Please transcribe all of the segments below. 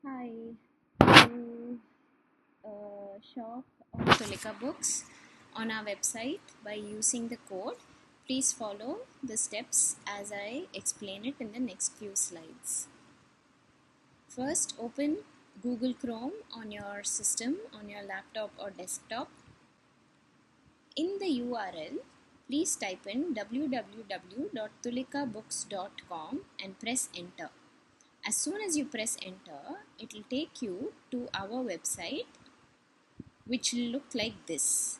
Hi, to shop on Tulika Books on our website by using the code. Please follow the steps as I explain it in the next few slides. First, open Google Chrome on your system, on your laptop or desktop. In the URL, please type in www.tulikabooks.com and press enter. As soon as you press enter, it will take you to our website, which will look like this.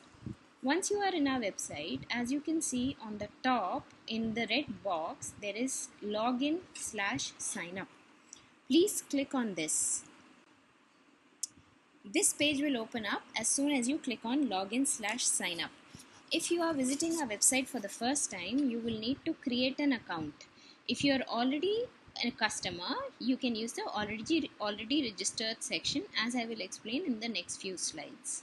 Once you are in our website, as you can see on the top in the red box, there is login/sign up. Please click on this. This page will open up as soon as you click on login/sign up. If you are visiting our website for the first time, you will need to create an account. If you are already a customer, you can use the already registered section, as I will explain in the next few slides.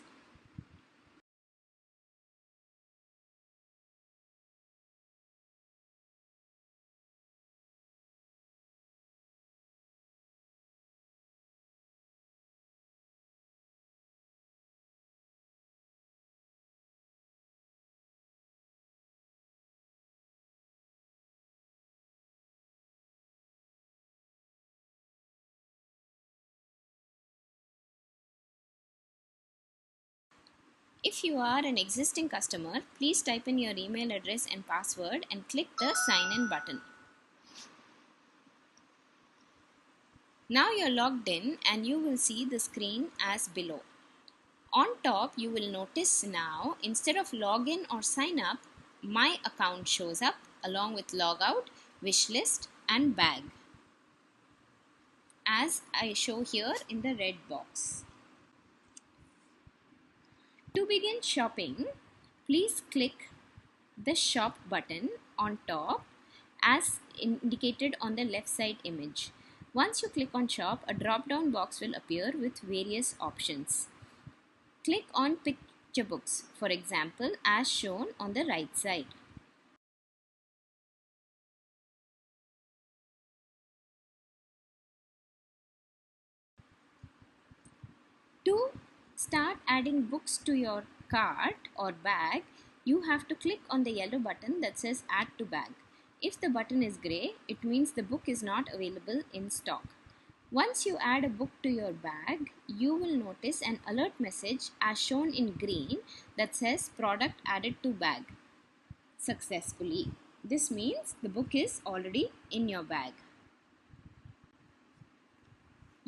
If you are an existing customer, please type in your email address and password and click the sign in button. Now you're logged in and you will see the screen as below. On top, you will notice now, instead of login or sign up, my account shows up along with logout, wishlist and bag, as I show here in the red box. To begin shopping, please click the shop button on top as indicated on the left side image. Once you click on shop, a drop down box will appear with various options. Click on picture books, for example, as shown on the right side. To start adding books to your cart or bag, you have to click on the yellow button that says add to bag. If the button is grey, it means the book is not available in stock. Once you add a book to your bag, you will notice an alert message as shown in green that says product added to bag successfully. This means the book is already in your bag.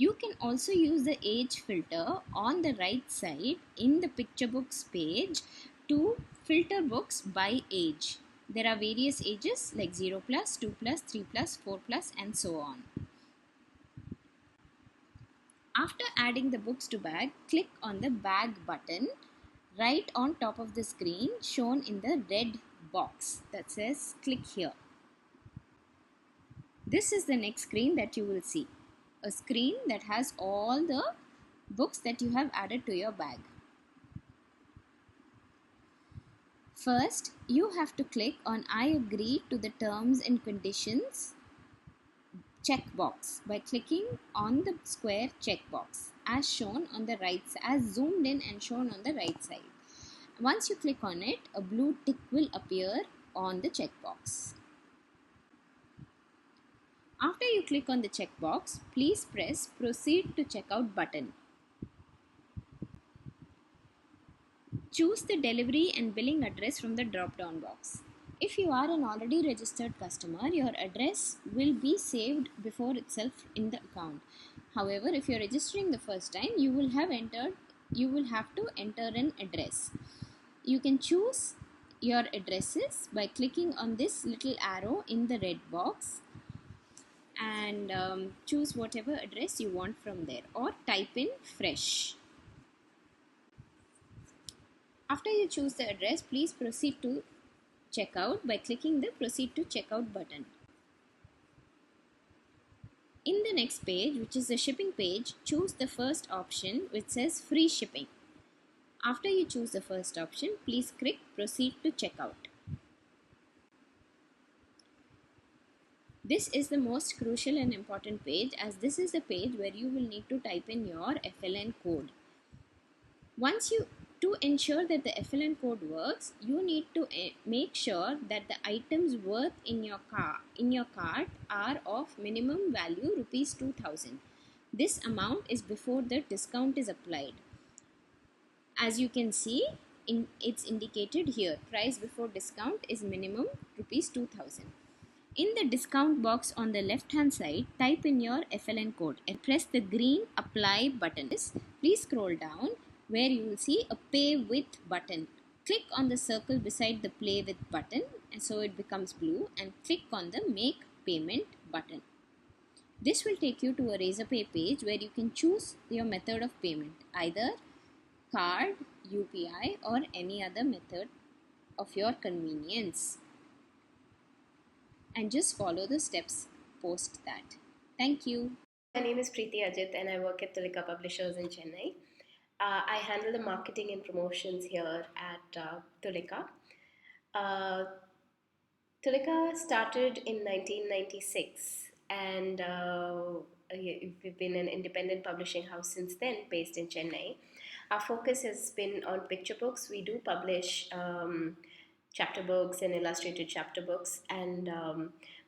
You can also use the age filter on the right side in the picture books page to filter books by age. There are various ages like 0 plus, 2 plus, 3 plus, 4 plus and so on. After adding the books to bag, click on the bag button right on top of the screen shown in the red box that says click here. This is the next screen that you will see. A screen that has all the books that you have added to your bag. First, you have to click on I agree to the terms and conditions checkbox by clicking on the square checkbox as shown on the right side, as zoomed in and shown on the right side. Once you click on it, a blue tick will appear on the checkbox. After you click on the checkbox, please press proceed to checkout button. Choose the delivery and billing address from the drop-down box. If you are an already registered customer, your address will be saved before itself in the account. However, if you are registering the first time, you will have to enter an address. You can choose your addresses by clicking on this little arrow in the red box and choose whatever address you want from there or type in fresh. After you choose the address, please proceed to checkout by clicking the proceed to checkout button. In the next page, which is the shipping page, choose the first option which says free shipping. After you choose the first option, please click proceed to checkout. This is the most crucial and important page, as this is the page where you will need to type in your FLN code. Once you To ensure that the FLN code works, you need to make sure that the items worth in your cart are of minimum value rupees 2000. This amount is before the discount is applied. As you can see, it's indicated here. Price before discount is minimum rupees 2000. In the discount box on the left hand side, type in your FLN code and press the green apply button. Please scroll down where you will see a pay with button. Click on the circle beside the play with button, and so it becomes blue, and click on the make payment button. This will take you to a Razorpay page where you can choose your method of payment, either card, UPI, or any other method of your convenience, and just follow the steps post that. Thank you. My name is Preeti Ajit and I work at Tulika Publishers in Chennai. I handle the marketing and promotions here at Tulika. Tulika started in 1996 and we've been an independent publishing house since then, based in Chennai. Our focus has been on picture books. We do publish chapter books and illustrated chapter books, and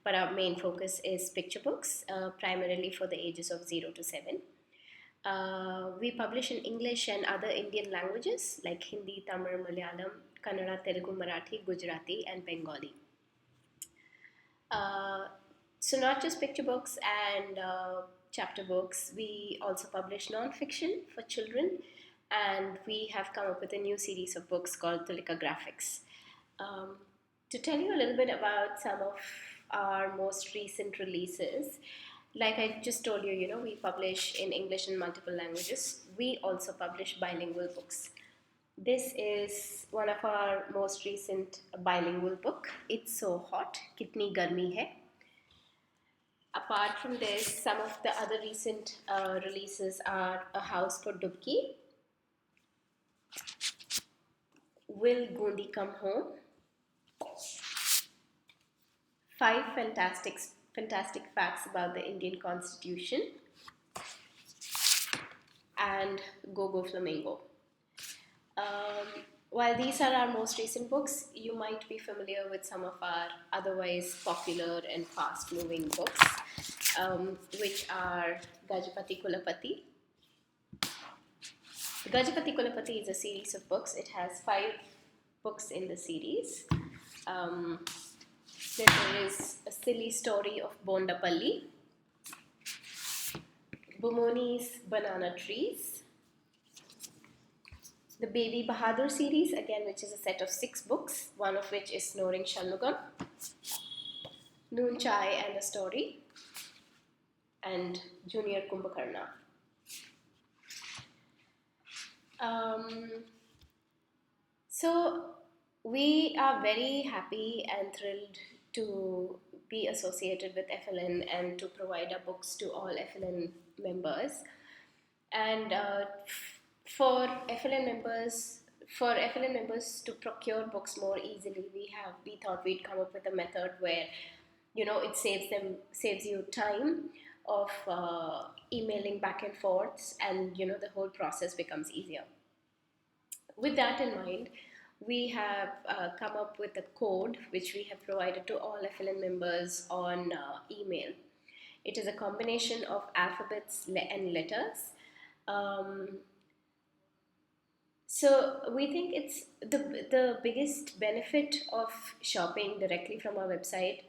but our main focus is picture books, primarily for the ages of 0 to 7. We publish in English and other Indian languages like Hindi, Tamil, Malayalam, Kannada, Telugu, Marathi, Gujarati, and Bengali. So not just picture books and chapter books, we also publish non-fiction for children, and we have come up with a new series of books called Tulika Graphics. To tell you a little bit about some of our most recent releases, like I just told you, we publish in English and multiple languages. We also publish bilingual books. This is one of our most recent bilingual book. It's So Hot, Kitni Garmi Hai. Apart from this, some of the other recent releases are A House for Dubki, Will Gondi Come Home, 5 fantastic facts about the Indian Constitution, and Go Go Flamingo. While these are our most recent books, you might be familiar with some of our otherwise popular and fast-moving books, which are Gajapati Kulapati. Gajapati Kulapati is a series of books. It has 5 books in the series. Then there is A Silly Story of Bondapalli, Bumoni's Banana Trees, the Baby Bahadur series, again, which is a set of 6 books, one of which is Snoring Shanmugam, Noon Chai and a Story, and Junior Kumbhakarna. So we are very happy and thrilled to be associated with FLN and to provide our books to all FLN members. And for FLN members to procure books more easily, we thought we'd come up with a method where it saves you time of emailing back and forth, and the whole process becomes easier. With that in mind, we have come up with a code which we have provided to all FLN members on email. It is a combination of alphabets and letters. So we think it's the biggest benefit of shopping directly from our website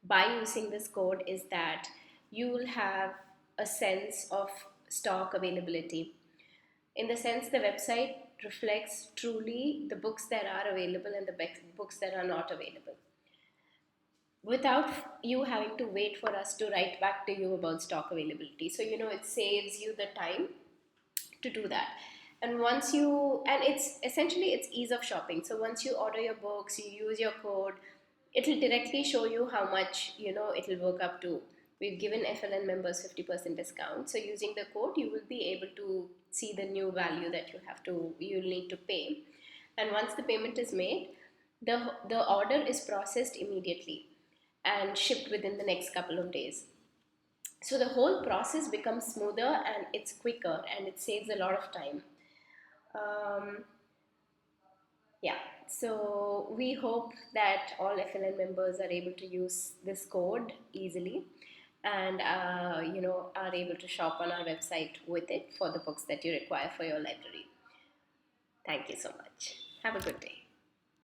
by using this code is that you will have a sense of stock availability. In the sense, the website reflects truly the books that are available and the books that are not available, without you having to wait for us to write back to you about stock availability. So it saves you the time to do that. And it's ease of shopping. So once you order your books, you use your code, it'll directly show you how much it'll work up to. We've given FLN members 50% discount. So using the code, you will be able to see the new value that you'll need to pay. And once the payment is made, the order is processed immediately. and shipped within the next couple of days. So the whole process becomes smoother and it's quicker and it saves a lot of time. Um, yeah, so we hope that all FLN members are able to use this code easily and are able to shop on our website with it for the books that you require for your library. Thank you so much. Have a good day.